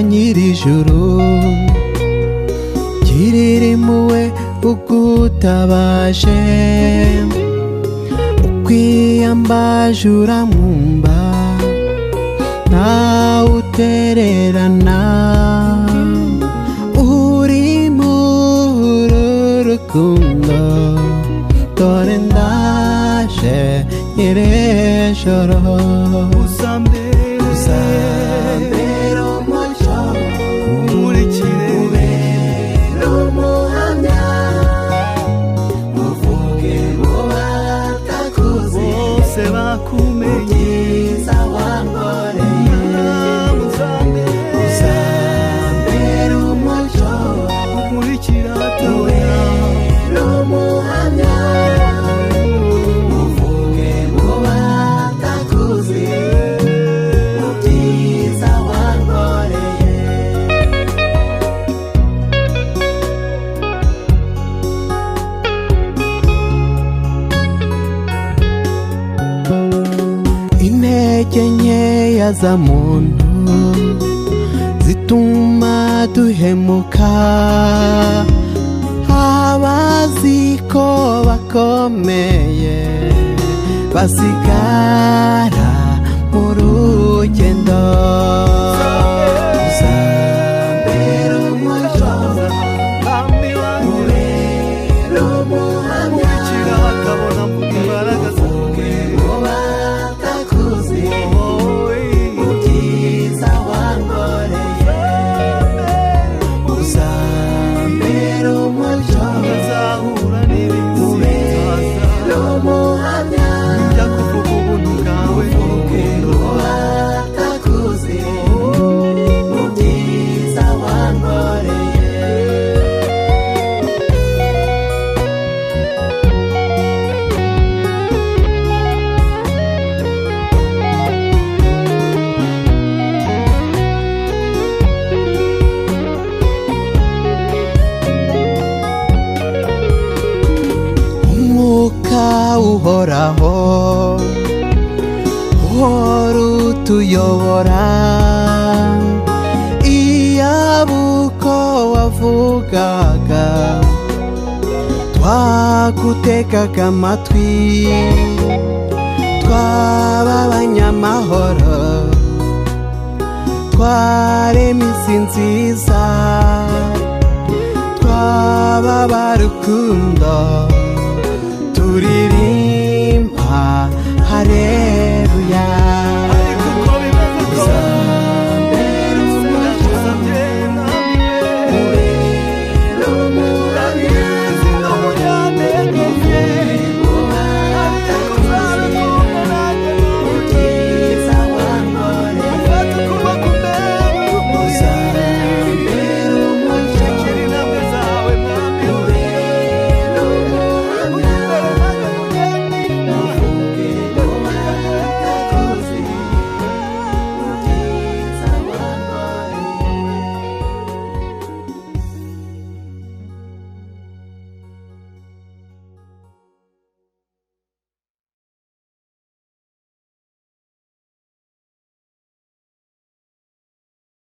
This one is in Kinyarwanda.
nyir'ijuru girira impuhwe ugutabaje ukwiyambaje uramwumva ntawe utererana uri muri rukundo dore ndaje nyir'ijuru uzambere umucyo umurikire ubere umuhamya uvuge mu batakuzi bose bakumenye ubwiza wankoreye uzambere umucyo umurikire ubere umuhamya uvuge mu batakuzi ubwiza wankoreye intege nkeya za muntu zituma duhemuka abazi ko bakomeye basigara mu rugendo uzambere umucyo ubere umuhamya uvuge mu batakuzi ubwiza wankoreye uzambere umucyo ubere umuhamya uvuge mu batakuzi ubwiza wankoreye umwuka uhoraho uhora utuyobora iyaba uko wavugaga twagutegaga amatwi twaba abanyamahoro twarema isi nziza twaba abarukundo turirimba hare